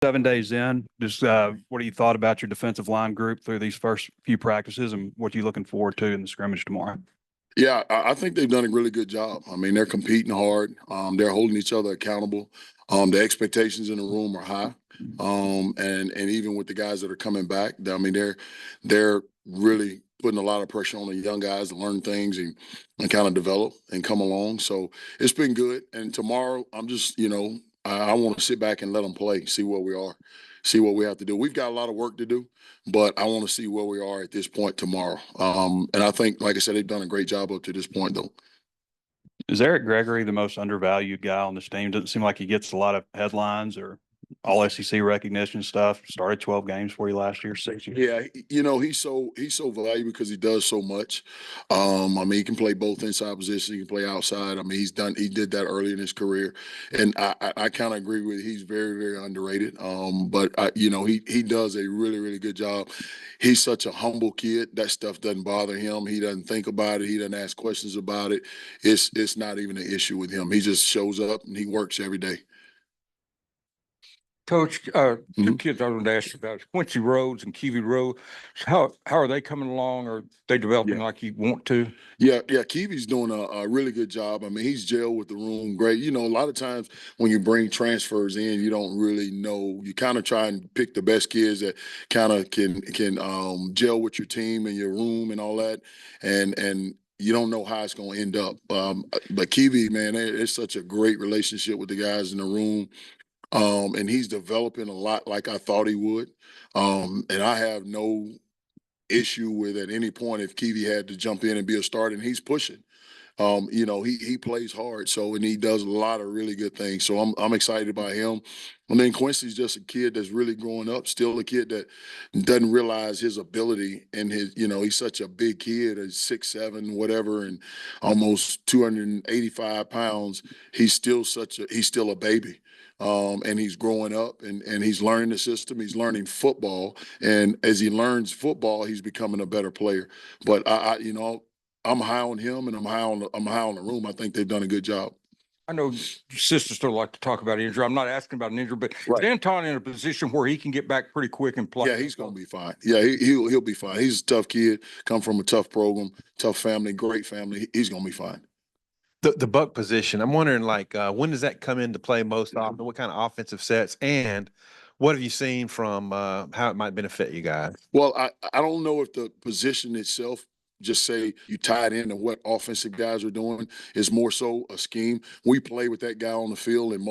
7 days in, just what do you thought about your defensive line group through these first few practices, and what are you looking forward to in the scrimmage tomorrow? Yeah, I think they've done a really good job. I mean, they're competing hard. They're holding each other accountable. The expectations in the room are high. And even with the guys that are coming back, I mean, they're really putting a lot of pressure on the young guys to learn things and kind of develop and come along. So it's been good. And tomorrow, I'm just, I want to sit back and let them play, see where we are, see what we have to do. We've got a lot of work to do, but I want to see where we are at this point tomorrow. And I think, like I said, they've done a great job up to this point, though. Is Eric Gregory the most undervalued guy on this team? Doesn't seem like he gets a lot of headlines or all SEC recognition stuff. Started 12 games for you last year, 6 years. Yeah, he's so valuable because he does so much. I mean, he can play both inside positions, he can play outside. I mean, he did that early in his career, and I kind of agree with you. He's very very underrated. But he does a really really good job. He's such a humble kid. That stuff doesn't bother him. He doesn't think about it. He doesn't ask questions about it. It's not even an issue with him. He just shows up and he works every day. Coach, two kids I wanted to ask you about Quincy Rhodes and Kiwi Rhodes. How are they coming along? Are they developing like you want to? Yeah. Kiwi's doing a really good job. I mean, he's gelled with the room great. A lot of times when you bring transfers in, you don't really know. You kind of try and pick the best kids that kind of can gel with your team and your room and all that. And you don't know how it's going to end up. But Kiwi, man, it's such a great relationship with the guys in the room. And he's developing a lot like I thought he would. And I have no issue with at any point if Kiwi had to jump in and be a starter, and he's pushing. He plays hard, and he does a lot of really good things. So I'm excited about him. And then Quincy's just a kid that's really growing up, still a kid that doesn't realize his ability and he's such a big kid, 6'7", whatever, and almost 285 pounds. He's still a baby. And he's growing up and he's learning the system. He's learning football. And as he learns football, he's becoming a better player. But I'm high on him and I'm high on the room. I think they've done a good job. I know sisters still like to talk about injury. I'm not asking about an injury, but is Anton in a position where he can get back pretty quick and play? Yeah, he's going to be fine. Yeah, he'll be fine. He's a tough kid, come from a tough program, tough family, great family. He's going to be fine. The buck position, I'm wondering, when does that come into play most often? What kind of offensive sets, and what have you seen from how it might benefit you guys? Well, I don't know if the position itself, just say you tied into what offensive guys are doing, is more so a scheme. We play with that guy on the field and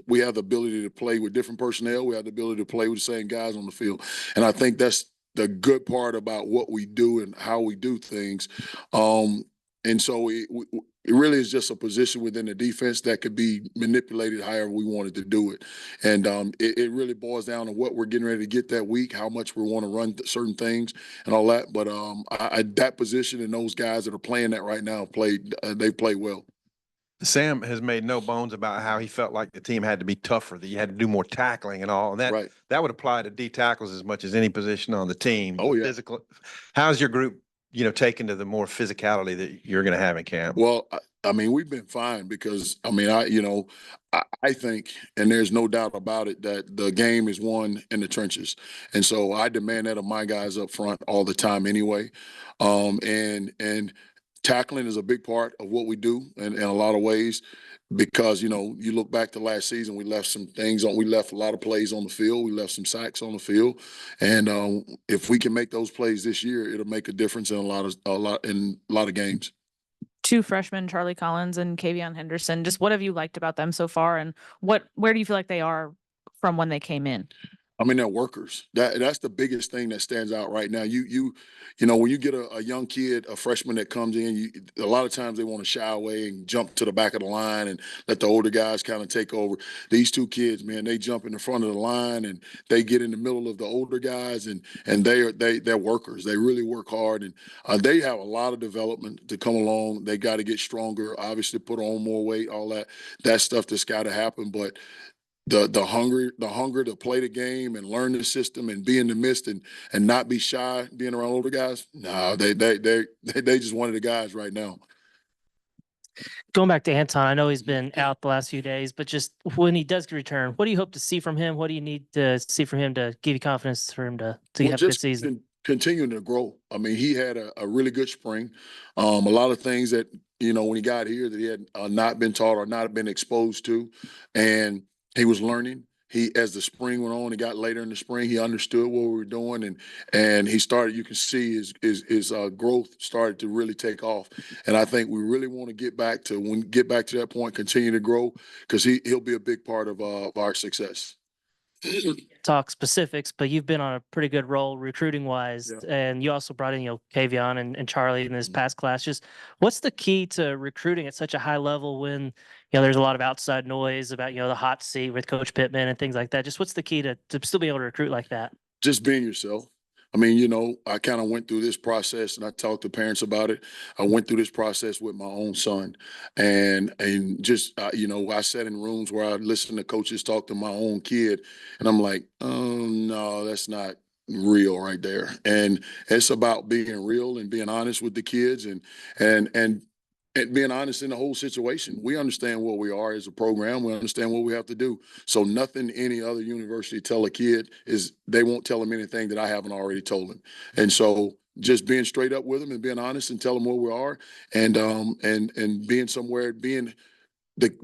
we have the ability to play with different personnel. We have the ability to play with the same guys on the field. And I think that's the good part about what we do and how we do things. And so it really is just a position within the defense that could be manipulated however we wanted to do it. And it really boils down to what we're getting ready to get that week, how much we want to run certain things and all that. But that position and those guys that are playing that right now they played well. Sam has made no bones about how he felt like the team had to be tougher, that you had to do more tackling and all. And that would apply to D tackles as much as any position on the team. Oh, yeah. Physical. How's your group taken to the more physicality that you're going to have in camp? Well, I mean, we've been fine because, I mean, I think, and there's no doubt about it, that the game is won in the trenches. And so I demand that of my guys up front all the time anyway. And tackling is a big part of what we do in a lot of ways. Because, you look back to last season, we left some things on. We left a lot of plays on the field. We left some sacks on the field, and if we can make those plays this year, it'll make a difference in a lot of games. Two freshmen, Charlie Collins and Kavion Henderson. Just what have you liked about them so far, and where do you feel like they are from when they came in? I mean, they're workers. That's the biggest thing that stands out right now. When you get a young kid, a freshman that comes in, a lot of times they want to shy away and jump to the back of the line and let the older guys kind of take over. These two kids, man, they jump in the front of the line and they get in the middle of the older guys, and they're workers. They really work hard, and they have a lot of development to come along. They got to get stronger, obviously put on more weight, all that stuff that's got to happen, but the hunger to play the game and learn the system and be in the midst and not be shy being around older guys. No, they just one of the guys right now. Going back to Anton, I know he's been out the last few days, but just when he does return, what do you hope to see from him? What do you need to see from him to give you confidence for him to Well, have a good just season? continuing to grow. I mean, he had a really good spring. A lot of things that, when he got here that he had not been taught or not been exposed to, and he was learning. As the spring went on, he got later in the spring, he understood what we were doing, and he started. You can see his growth started to really take off. And I think we really want to get back to that point, continue to grow, because he'll be a big part of our success. Talk specifics, but you've been on a pretty good roll recruiting wise, Yeah. and you also brought in, Kavion and Charlie in this past class. Just what's the key to recruiting at such a high level when, there's a lot of outside noise about, the hot seat with Coach Pittman and things like that? Just what's the key to still be able to recruit like that? Just being yourself. I mean, I kind of went through this process and I talked to parents about it. I went through this process with my own son, and just I sat in rooms where I listened to coaches talk to my own kid, and I'm like, oh no, that's not real right there. And it's about being real and being honest with the kids, and being honest in the whole situation. We understand what we are as a program. We understand what we have to do. So nothing any other university tell a kid is they won't tell them anything that I haven't already told them. And so just being straight up with them and being honest and tell them where we are, and being somewhere, being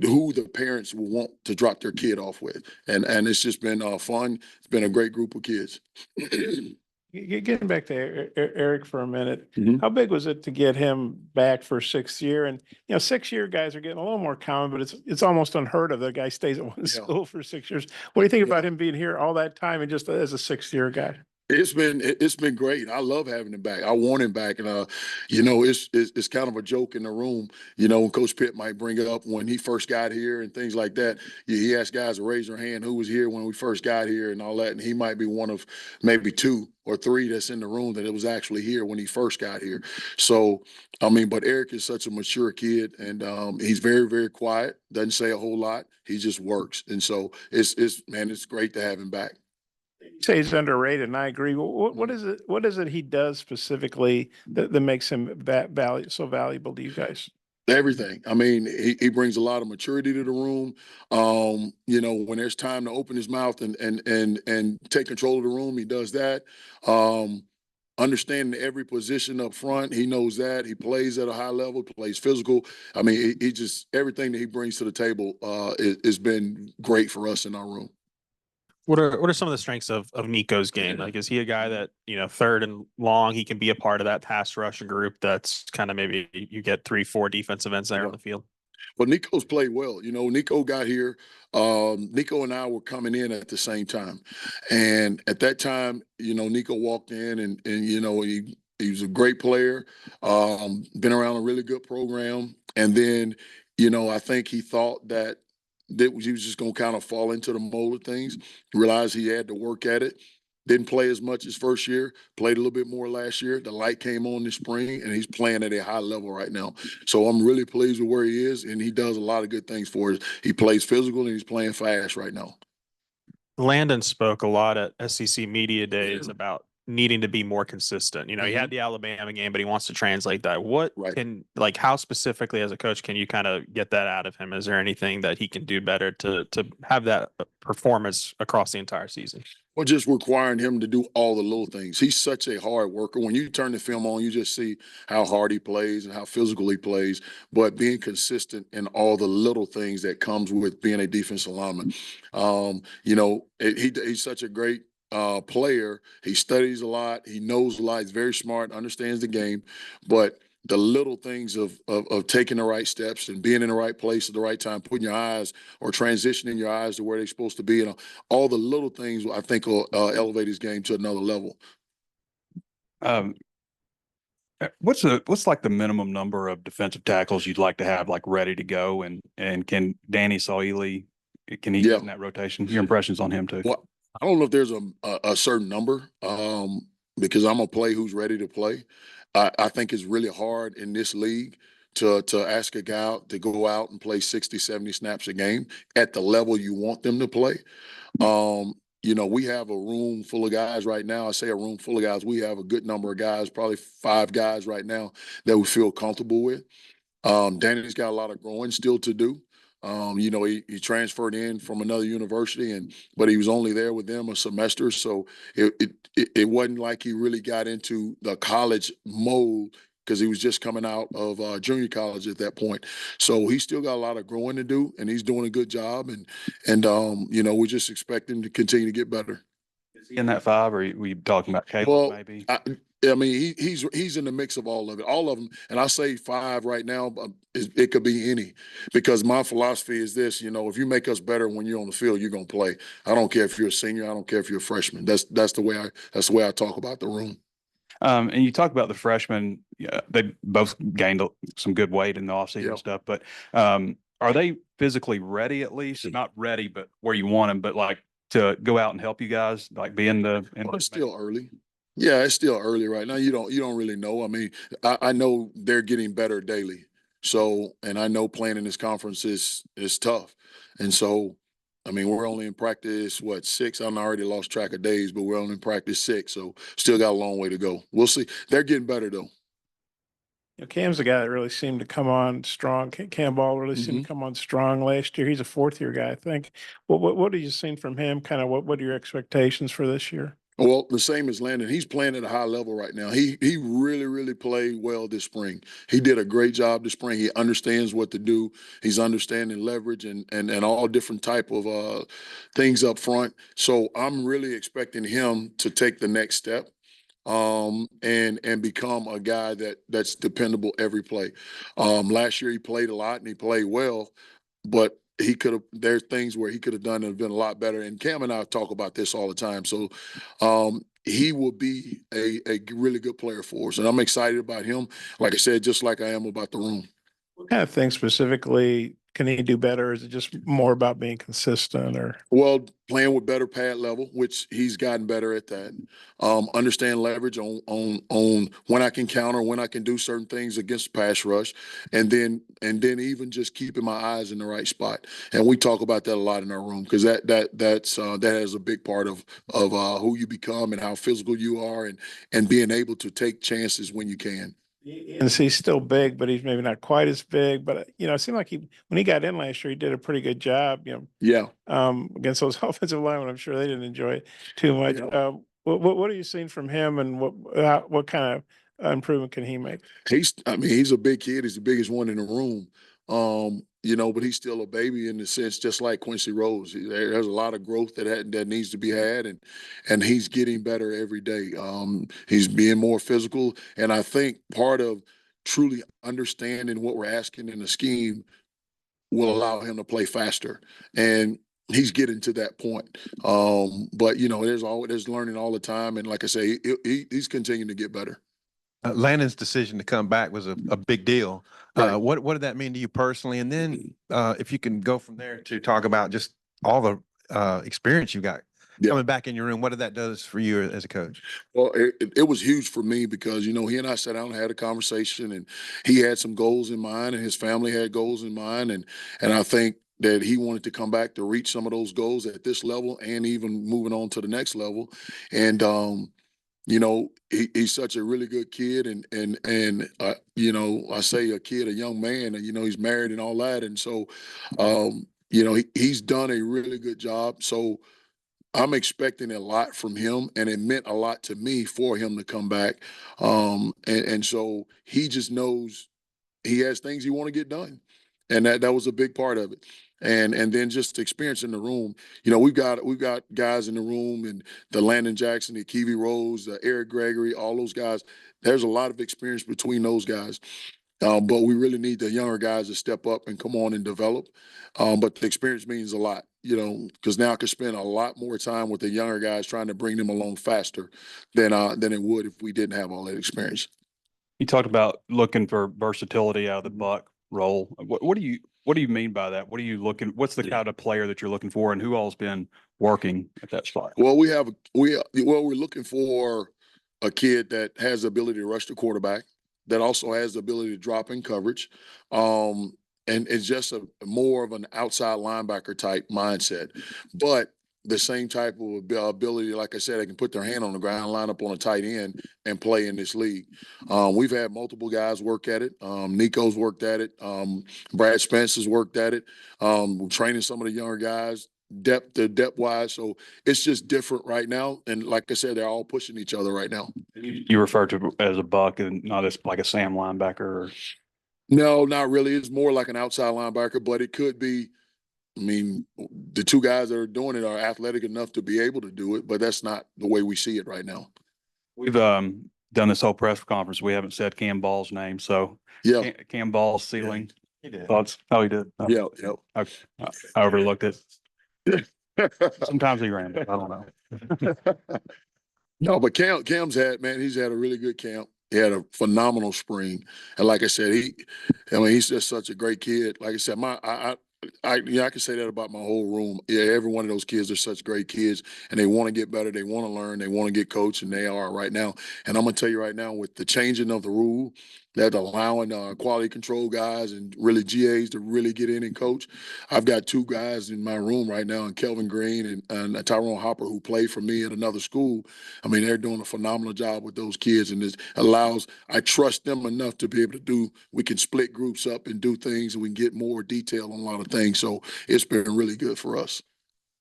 who the parents will want to drop their kid off with. And it's just been fun. It's been a great group of kids. Getting back to Eric for a minute, Mhm. how big was it to get him back for 6th year? And 6-year guys are getting a little more common, but it's almost unheard of that a guy stays at one school for 6 years. What do you think about him being here all that time and just as a 6th-year guy? It's been great. I love having him back. I want him back, and it's kind of a joke in the room. When Coach Pitt might bring it up when he first got here and things like that. He asked guys to raise their hand who was here when we first got here and all that, and he might be one of maybe 2 or 3 that's in the room that it was actually here when he first got here. So I mean, but Eric is such a mature kid, and he's very, very quiet. Doesn't say a whole lot. He just works, and so it's great to have him back. You say he's underrated, and I agree. What is it? What is it he does specifically that makes him so valuable to you guys? Everything. I mean, he brings a lot of maturity to the room. When there's time to open his mouth and take control of the room, he does that. Understanding every position up front, he knows that. He plays at a high level, plays physical. I mean, he just everything that he brings to the table has been great for us in our room. What are some of the strengths of Nico's game? Like, is he a guy that, third and long, he can be a part of that pass rush group that's kind of maybe you get 3-4 defensive ends there on the field? Well, Nico's played well. Nico got here. Nico and I were coming in at the same time. And at that time, Nico walked in and he was a great player, been around a really good program. And then, I think he thought that he was just going to kind of fall into the mold of things, realized he had to work at it. Didn't play as much his first year, played a little bit more last year. The light came on this spring, and he's playing at a high level right now. So I'm really pleased with where he is, and he does a lot of good things for us. He plays physical, and he's playing fast right now. Landon spoke a lot at SEC Media Days about needing to be more consistent. He had the Alabama game, but he wants to translate that. How specifically as a coach can you kind of get that out of him? Is there anything that he can do better to have that performance across the entire season? Or just requiring him to do all the little things. He's such a hard worker. When you turn the film on, you just see how hard he plays and how physical he plays, but being consistent in all the little things that comes with being a defensive lineman. He's such a great player. He studies a lot. He knows a lot. He's very smart, understands the game, but the little things of taking the right steps and being in the right place at the right time, putting your eyes or transitioning your eyes to where they're supposed to be, and all the little things I think will elevate his game to another level. What's like the minimum number of defensive tackles you'd like to have like ready to go, and can Danny Saili, can he get in that rotation? Your impressions on him too? Well, I don't know if there's a certain number because I'm gonna play who's ready to play. I think it's really hard in this league to ask a guy out to go out and play 60, 70 snaps a game at the level you want them to play. We have a room full of guys right now. I say a room full of guys. We have a good number of guys, probably 5 guys right now that we feel comfortable with. Danny's got a lot of growing still to do. You know, he transferred in from another university, but he was only there with them a semester, so it wasn't like he really got into the college mode because he was just coming out of junior college at that point. So he's still got a lot of growing to do, and he's doing a good job. And you know, we just expect him to continue to get better. Is he in that five, or were you talking about Caleb Well, maybe? I mean, he's in the mix of all of them, and I say five right now, but it could be any, because my philosophy is this: you know, if you make us better when you're on the field, you're gonna play. I don't care if you're a senior, I don't care if you're a freshman. That's the way I talk about the room. And you talk about the freshmen; yeah, they both gained some good weight in the offseason and stuff. But are they physically ready? At least not ready, but where you want them. But like to go out and help you guys, like be in the. Well, it's still early. Yeah, it's still early right now. You don't really know. I mean, I know they're getting better daily. So, and I know playing in this conference is tough. And so, I mean, we're only in practice, what, 6? I'm already lost track of days, but we're only in practice 6. So still got a long way to go. We'll see. They're getting better though. You know, Cam's the guy that really seemed to come on strong. Cam Ball really seemed to come on strong last year. He's a 4th-year guy, I think. What have you seen from him? Kind of what are your expectations for this year? Well, the same as Landon. He's playing at a high level right now. He really played well this spring. He did a great job this spring. He understands what to do. He's understanding leverage and all different type of things up front. So I'm really expecting him to take the next step and become a guy that's dependable every play. Last year he played a lot and he played well, but he could have, there's things where he could have done and have been a lot better. And Cam and I talk about this all the time. So he will be a really good player for us. And I'm excited about him. Like I said, just like I am about the room. What kind of things specifically can he do better? Is it just more about being consistent or? Well, playing with better pad level, which he's gotten better at that. Understand leverage on when I can counter, when I can do certain things against pass rush, and then even just keeping my eyes in the right spot. And we talk about that a lot in our room because that has a big part of who you become and how physical you are and being able to take chances when you can. And he's still big, but he's maybe not quite as big. But you know, it seemed like when he got in last year, he did a pretty good job. You know, against those offensive linemen, I'm sure they didn't enjoy it too much. Yeah. What are you seeing from him, and what kind of improvement can he make? He's a big kid. He's the biggest one in the room. You know, but he's still a baby in the sense, just like Quincy Rose. There's a lot of growth that needs to be had, and he's getting better every day. He's being more physical, and I think part of truly understanding what we're asking in the scheme will allow him to play faster, and he's getting to that point. But you know, there's learning all the time, and like I say, he's continuing to get better. Landon's decision to come back was a big deal. Right. What did that mean to you personally? And then if you can go from there to talk about just all the experience you got coming back in your room, what did that do for you as a coach? Well, it was huge for me because, you know, he and I sat down and had a conversation, and he had some goals in mind and his family had goals in mind. And I think that he wanted to come back to reach some of those goals at this level and even moving on to the next level. And, you know, he's such a really good kid, and you know, I say a kid, a young man, and you know, he's married and all that, and so, you know, he's done a really good job. So I'm expecting a lot from him, and it meant a lot to me for him to come back, and so he just knows he has things he want to get done, and that was a big part of it. And then just experience in the room. You know, we've got guys in the room, and the Landon Jackson, the Kiwi Rose, Eric Gregory, all those guys. There's a lot of experience between those guys. But we really need the younger guys to step up and come on and develop. But the experience means a lot, you know, because now I can spend a lot more time with the younger guys trying to bring them along faster than it would if we didn't have all that experience. You talked about looking for versatility out of the buck role. What do you mean by that? What are you looking? What's the kind of player that you're looking for, and who all's been working at that spot? Well, we're looking for a kid that has the ability to rush the quarterback, that also has the ability to drop in coverage, and it's just more of an outside linebacker type mindset. But the same type of ability. Like I said, they can put their hand on the ground, line up on a tight end, and play in this league. We've had multiple guys work at it. Nico's worked at it. Brad Spence has worked at it. We're training some of the younger guys depth wise. So it's just different right now. And like I said, they're all pushing each other right now. You refer to as a buck and not as like a Sam linebacker? Or... No, not really. It's more like an outside linebacker, but it could be. I mean, the two guys that are doing it are athletic enough to be able to do it, but that's not the way we see it right now. We've done this whole press conference. We haven't said Cam Ball's name. So yeah, Cam Ball's ceiling. He did. Thoughts? Oh, he did. Yeah. Okay. I overlooked it. Sometimes he ran it. I don't know. No, but Cam's he's had a really good camp. He had a phenomenal spring. And like I said, he's just such a great kid. Like I said, I can say that about my whole room. Yeah, every one of those kids are such great kids, and they want to get better. They want to learn. They want to get coached, and they are right now. And I'm gonna tell you right now, with the changing of the rule, that allowing quality control guys and really GAs to really get in and coach. I've got two guys in my room right now, and Kelvin Green and Tyrone Hopper, who play for me at another school. I mean, they're doing a phenomenal job with those kids, and it allows, I trust them enough to be able to we can split groups up and do things, and we can get more detail on a lot of things. So it's been really good for us.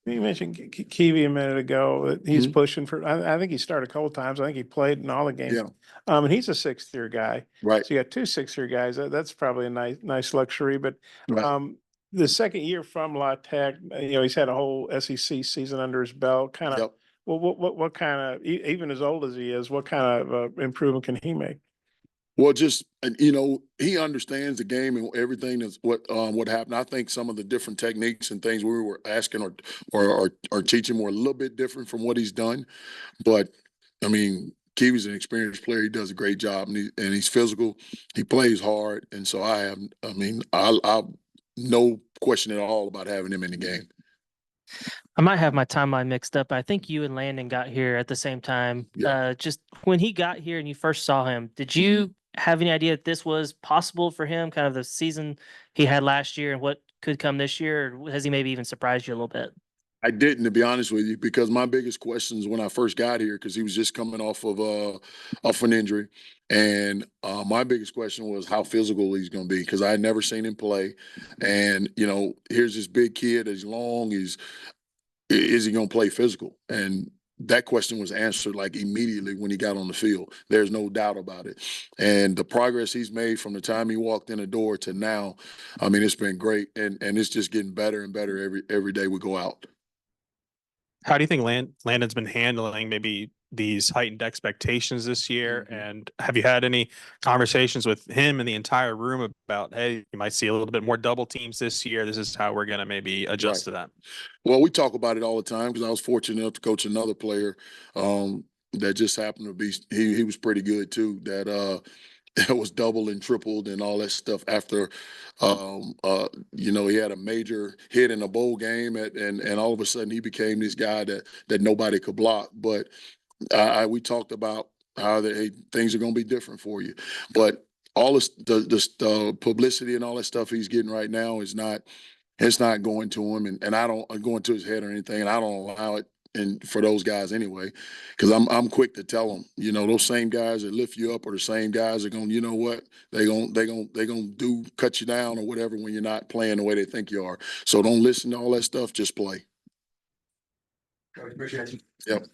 You mentioned Kiwi a minute ago. He's pushing for. I think he started a couple of times. I think he played in all the games. Yeah. And he's a sixth-year guy. Right. So you got two sixth-year guys. That's probably a nice luxury. But right. The second year from La Tech, he's had a whole SEC season under his belt. Kind of. Yep. Well, what kind of, even as old as he is, what kind of improvement can he make? Well, just he understands the game and everything is what happened. I think some of the different techniques and things we were asking or teaching were a little bit different from what he's done. But I mean, Kiwi's an experienced player. He does a great job, and he's physical. He plays hard, and so I no question at all about having him in the game. I might have my timeline mixed up. I think you and Landon got here at the same time. Yeah. Just when he got here and you first saw him, did you have any idea that this was possible for him, kind of the season he had last year and what could come this year? Or has he maybe even surprised you a little bit? I didn't, to be honest with you, because my biggest questions when I first got here, because he was just coming off an injury, and my biggest question was how physical he's going to be, because I had never seen him play, and here's this big kid, he's long, is he going to play physical? And that question was answered like immediately when he got on the field. There's no doubt about it. And the progress he's made from the time he walked in the door to now, I mean, it's been great, and it's just getting better and better every day we go out. How do you think Landon's been handling maybe these heightened expectations this year? And have you had any conversations with him and the entire room about, hey, you might see a little bit more double teams this year. This is how we're going to maybe adjust to that. Well, we talk about it all the time because I was fortunate enough to coach another player that just happened to be, he was pretty good too, that was doubled and tripled and all that stuff after, he had a major hit in a bowl game and all of a sudden he became this guy that nobody could block. But we talked about how things are going to be different for you. But all this, the publicity and all that stuff he's getting right now it's not going to him. And I don't going to his head or anything. And I don't allow it. And for those guys anyway, because I'm quick to tell them, those same guys that lift you up are the same guys that are going, they're going to cut you down or whatever when you're not playing the way they think you are. So don't listen to all that stuff. Just play. Appreciate you. Yep.